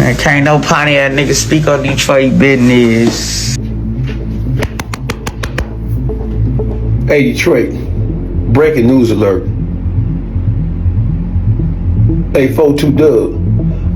Man, can't no Pontiac nigga speak on Detroit business. Hey Detroit, breaking news alert. Hey 42 Dugg,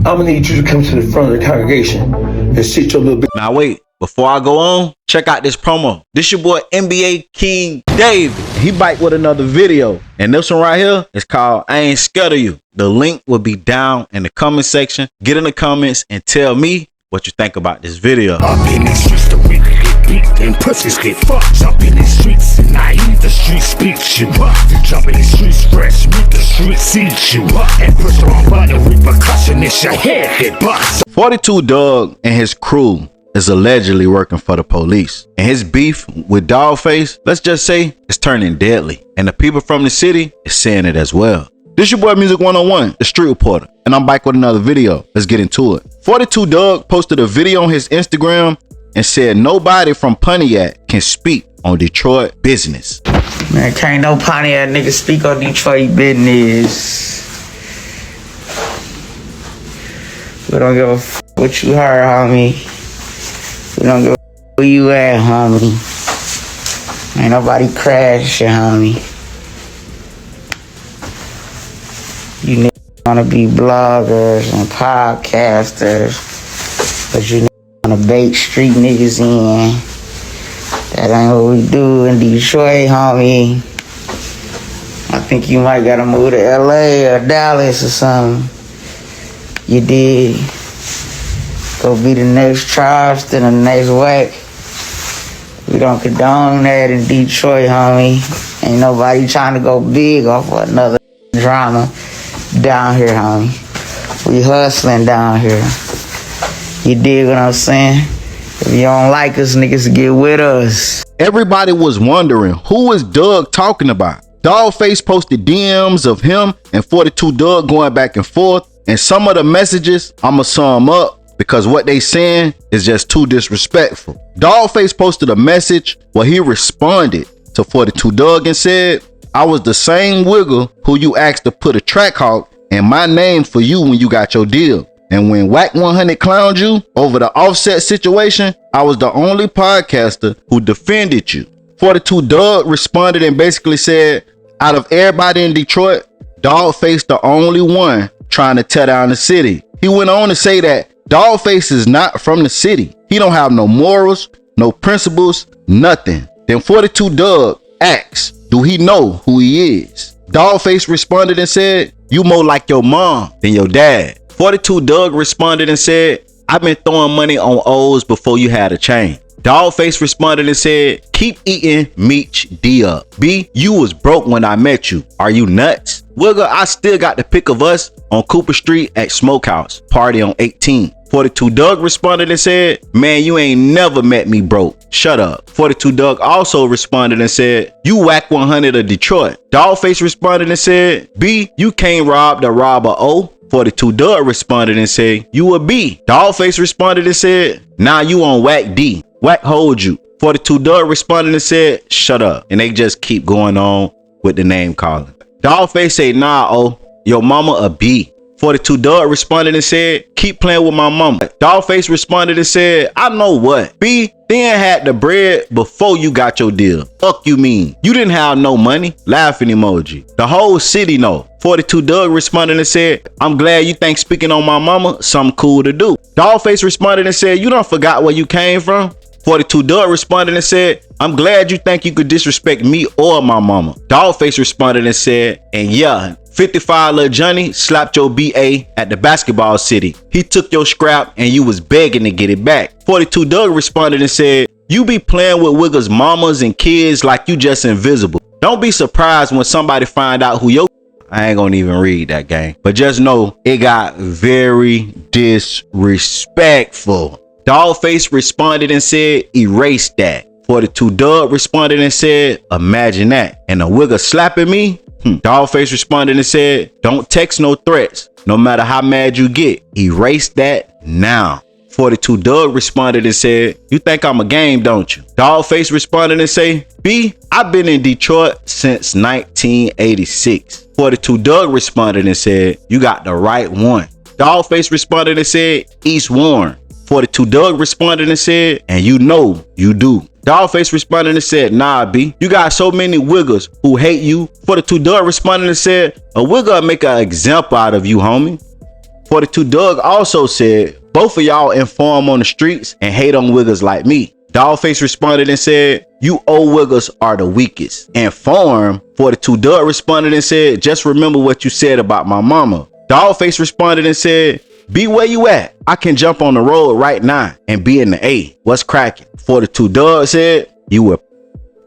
I'm gonna need you to come to the front of the congregation and sit your little bit. Now wait, before I go on, check out this promo. This your boy NBA King David. He back with another video. And this one right here is called I Ain't Scared of You. The link will be down in the comment section. Get in the comments and tell me what you think about this video. Up in the streets, the weak get beat and pussies get fucked. Jump in the streets and naive, the street speaks you up. Jump in the streets fresh, meet the street seats you up. And push the wrong button, repercussion, it's your head that busts. 42 Dugg and his crew is allegedly working for the police. And his beef with Dawgface, let's just say, is turning deadly. And the people from the city is saying it as well. This your boy Music 101, the street reporter, and I'm back with another video. Let's get into it. 42 Dugg posted a video on his Instagram and said nobody from Pontiac can speak on Detroit business. Man, can't no Pontiac nigga speak on Detroit business. We don't give a f what you heard, homie. We don't give a f where you at, homie. Ain't nobody crashing, homie. You niggas wanna be bloggers and podcasters, but you niggas wanna bait street niggas in. That ain't what we do in Detroit, homie. I think you might gotta move to LA or Dallas or something. You did. Go be the next Charleston or the next Whack. We don't condone that in Detroit, homie. Ain't nobody trying to go big off of another drama down here, homie. We hustling down here. You dig what I'm saying? If you don't like us, niggas get with us. Everybody was wondering, who is Dugg talking about? Dawgface posted DMs of him and 42 Dugg going back and forth. And some of the messages, I'ma sum up because what they saying is just too disrespectful. Dawgface posted a message where he responded to 42 Dugg and said, I was the same wiggle who you asked to put a track hawk and my name for you when you got your deal. And when Whack 100 clowned you over the Offset situation, I was the only podcaster who defended you. 42 Dugg responded and basically said, out of everybody in Detroit, Dawgface the only one trying to tear down the city. He went on to say that Dawgface is not from the city. He don't have no morals, no principles, nothing. Then 42 Dugg asked, do he know who he is? Dawgface responded and said, you more like your mom than your dad. 42 Dugg responded and said, I've been throwing money on O's before you had a chain. Dawgface responded and said, keep eating Meech D up. B, you was broke when I met you. Are you nuts? Wigger, I still got the pic of us on Cooper Street at Smokehouse. Party on 18. 42 Dugg responded and said, man, you ain't never met me broke. Shut up. 42 Dugg also responded and said, you Whack 100 of Detroit. Dawgface responded and said, B, you can't rob the robber O. 42 Dugg responded and said, you a B. Dawgface responded and said, nah, you on Whack D. Whack hold you. 42 Dugg responded and said, shut up. And they just keep going on with the name calling. Dawgface said, nah, oh, your mama a B. 42 Dugg responded and said, keep playing with my mama. Dawgface responded and said, I know what. B then had the bread before you got your deal. Fuck you mean? You didn't have no money? Laughing emoji. The whole city know. 42 Dugg responded and said, I'm glad you think speaking on my mama something cool to do. Dawgface responded and said, you done forgot where you came from? 42 Dugg responded and said, I'm glad you think you could disrespect me or my mama. Dawgface responded and said, and yeah, 55 Lil Johnny slapped your BA at the basketball city. He took your scrap and you was begging to get it back. 42 Dugg responded and said, you be playing with Wigger's mamas and kids like you just invisible. Don't be surprised when somebody find out who your I ain't gonna even read that game. But just know it got very disrespectful. Dawgface responded and said, erase that. 42 Dugg responded and said, imagine that. And a wigger slapping me? Dawgface responded and said, don't text no threats. No matter how mad you get, erase that now. 42 Dugg responded and said, you think I'm a game, don't you? Dawgface responded and say, B, I've been in Detroit since 1986. 42 Dugg responded and said, you got the right one. Dawgface responded and said, East Warren. 42 Dugg responded and said, and you know you do. Dawgface responded and said, nah, B, you got so many wiggers who hate you. 42 Dugg responded and said, a wigger make an example out of you, homie. 42 Dugg also said, both of y'all inform on the streets and hate on wiggers like me. Dawgface responded and said, you old wiggers are the weakest. Inform. 42 Dugg responded and said, just remember what you said about my mama. Dawgface responded and said, be where you at. I can jump on the road right now and be in the A. What's cracking? 42 Dugg said, you were.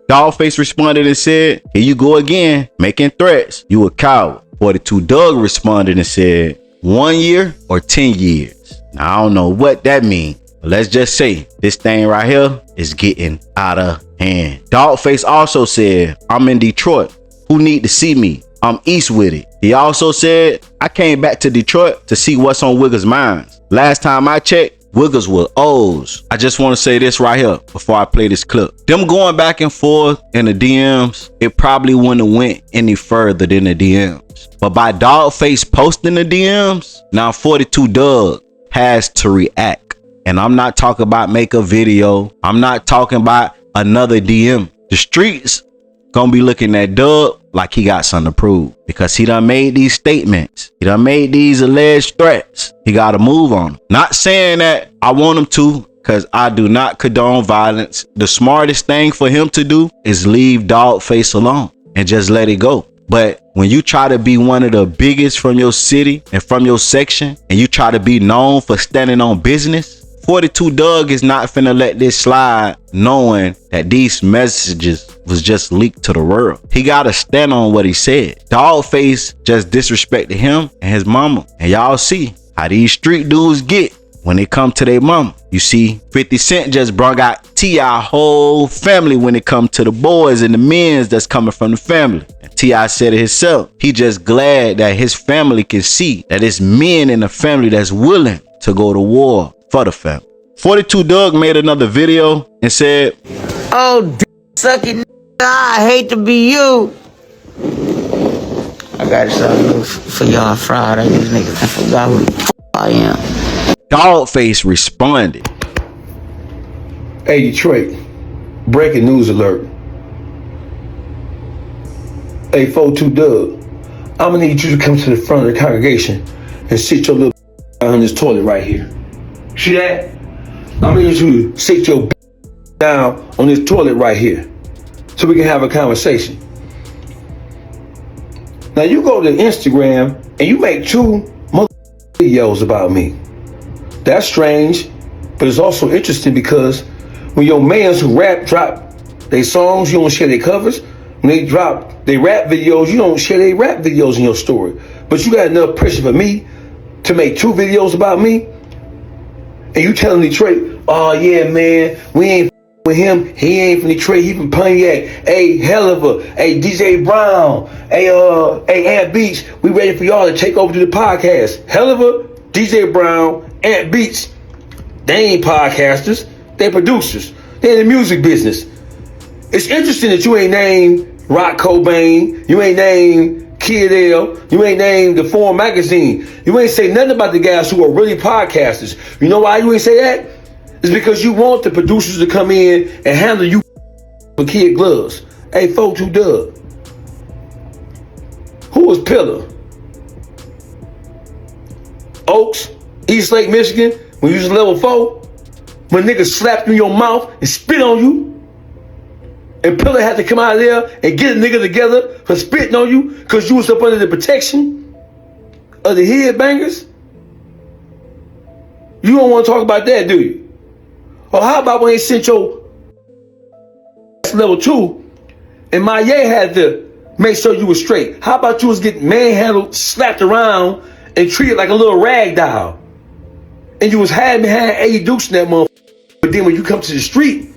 Dawgface responded and said, here you go again, making threats. You a coward. 42 Dugg responded and said, 1 year or 10 years. Now, I don't know what that means, but let's just say this thing right here is getting out of hand. Dawgface also said, I'm in Detroit. Who need to see me? I'm east with it. He also said, I came back to Detroit to see what's on wiggers' minds. Last time I checked, wiggers were O's. I just want to say this right here before I play this clip. Them going back and forth in the DMs, it probably wouldn't have went any further than the DMs. But by Dawgface posting the DMs, now 42 Dugg has to react. And I'm not talking about make a video. I'm not talking about another DM. The streets gonna be looking at Dugg like he got something to prove, because he done made these statements. He done made these alleged threats. He got to move on them. Not saying that I want him to, because I do not condone violence. The smartest thing for him to do is leave Dawgface alone and just let it go. But when you try to be one of the biggest from your city and from your section, and you try to be known for standing on business, 42 Dugg is not finna let this slide, knowing that these messages was just leaked to the world. He gotta stand on what he said. Dawgface just disrespected him and his mama. And y'all see how these street dudes get when they come to their mama. You see, 50 Cent just brought out T.I. whole family when it come to the boys and the men's that's coming from the family. And T.I. said it himself. He just glad that his family can see that it's men in the family that's willing to go to war for the family. 42 Dugg made another video and said, Oh, sucking, I hate to be you. I got something for y'all Friday. These niggas, I forgot who the I am. Dawgface responded. Hey, Detroit, breaking news alert. Hey, 42 Dugg, I'm gonna need you to come to the front of the congregation and sit your little on this toilet right here. See that? I'm gonna need you to sit your down on this toilet right here so we can have a conversation. Now you go to Instagram and you make 2 videos about me. That's strange, but it's also interesting because when your mans who rap drop their songs, you don't share their covers. When they drop their rap videos, you don't share their rap videos in your story. But you got enough pressure for me to make 2 videos about me, and you telling Detroit, oh yeah, man, we ain't with him. He ain't from Detroit. He from Pontiac. Hey, Helliver. Hey, DJ Brown. Hey, Ant Beach. We ready for y'all to take over to the podcast. Helliver, DJ Brown, Ant Beach. They ain't podcasters. They producers. They in the music business. It's interesting that you ain't named Rock Cobain. You ain't named Kid L. You ain't named The Forum Magazine. You ain't say nothing about the guys who are really podcasters. You know why you ain't say that? It's because you want the producers to come in and handle you with kid gloves. Hey, 42 Dugg. Who was Pillar? Oaks, East Lake, Michigan, when you was level 4, when niggas slapped you in your mouth and spit on you, and Pillar had to come out of there and get a nigga together for spitting on you because you was up under the protection of the headbangers? You don't want to talk about that, do you? Or how about when they sent your level 2 and Maya had to make sure you were straight? How about you was getting manhandled, slapped around, and treated like a little rag doll? And you was hiding behind A Dukes in that motherfucker. But then when you come to the street,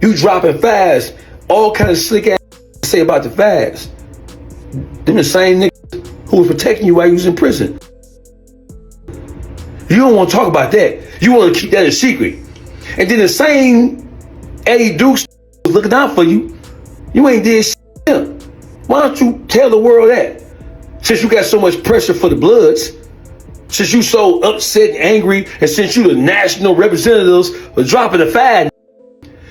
you dropping fast, all kind of slick ass say about the fast. Them the same niggas who was protecting you while you was in prison. You don't want to talk about that. You want to keep that a secret. And then the same Eddie Dukes was looking out for you. You ain't did shit. Why don't you tell the world that? Since you got so much pressure for the Bloods, Since you so upset and angry, and since you the national representatives for dropping the five,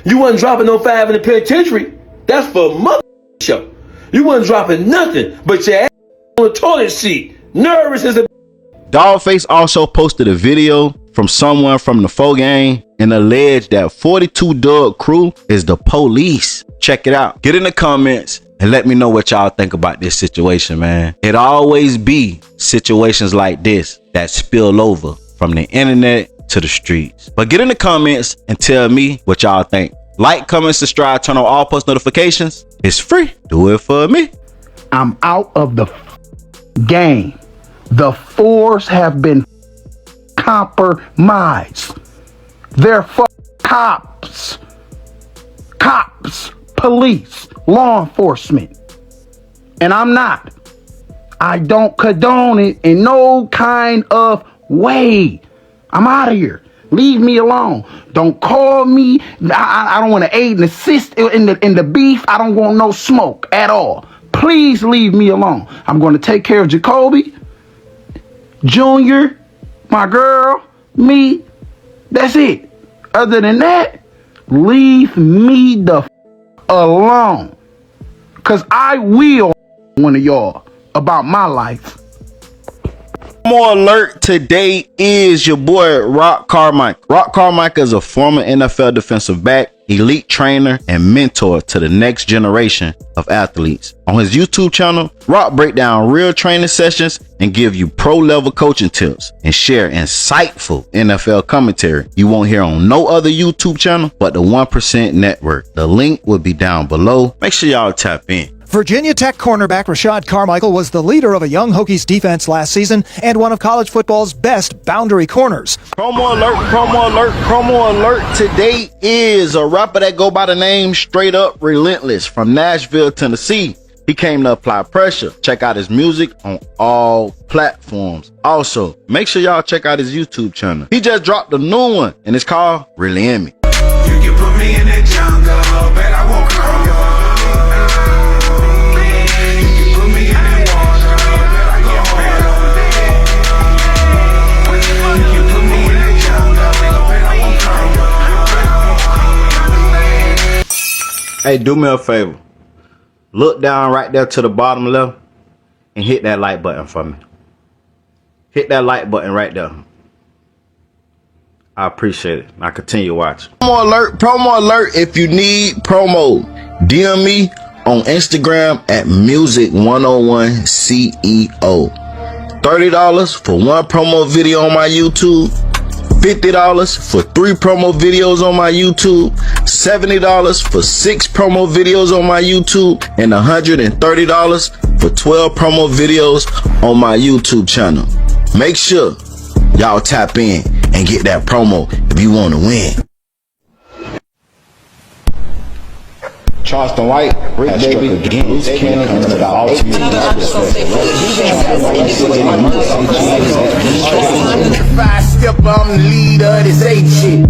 you wasn't dropping no five in the penitentiary. That's for mother show. You wasn't dropping nothing but your ass on the toilet seat, nervous as a. Dawgface also posted a video from someone from the 4 gang and alleged that 42 Dugg crew is the police. Check it out. Get in the comments and let me know what y'all think about this situation, man. It always be situations like this that spill over from the internet to the streets. But get in the comments and tell me what y'all think. Like, comment, subscribe, turn on all post notifications. It's free. Do it for me. I'm out of the game. The fours have been compromised. They're cops, police, law enforcement. And I'm not. I don't condone it in no kind of way. I'm out of here. Leave me alone. Don't call me. I don't want to aid and assist in the beef. I don't want no smoke at all. Please leave me alone. I'm going to take care of Jacoby, Junior, my girl, me. That's it. Other than that, leave me the alone. Because I will one of y'all about my life. More alert today is your boy Rock Carmichael. Rock Carmichael is a former NFL defensive back, elite trainer, and mentor to the next generation of athletes. On his YouTube channel, Rock break down real training sessions and give you pro-level coaching tips and share insightful NFL commentary you won't hear on no other YouTube channel but the 1% Network. The link will be down below. Make sure y'all tap in. Virginia Tech cornerback Rashad Carmichael was the leader of a young Hokies defense last season and one of college football's best boundary corners. Promo alert, promo alert, promo alert. Today is a rapper that go by the name Straight Up Relentless from Nashville, Tennessee. He came to apply pressure. Check out his music on all platforms. Also, make sure y'all check out his YouTube channel. He just dropped a new one and it's called Really In Me. You can put me in the jungle, but I won't call you. Hey, do me a favor. Look down right there to the bottom left and hit that like button for me. Hit that like button right there. I appreciate it. Now continue watching. Promo alert. If you need promo, DM me on Instagram at music101CEO. $30 for one promo video on my YouTube. $50 for 3 promo videos on my YouTube, $70 for 6 promo videos on my YouTube, and $130 for 12 promo videos on my YouTube channel. Make sure y'all tap in and get that promo if you want to win. Charleston White, Rick Baby, Bruce King, and the ultimate. If I step, I'm the leader of this 8 shit.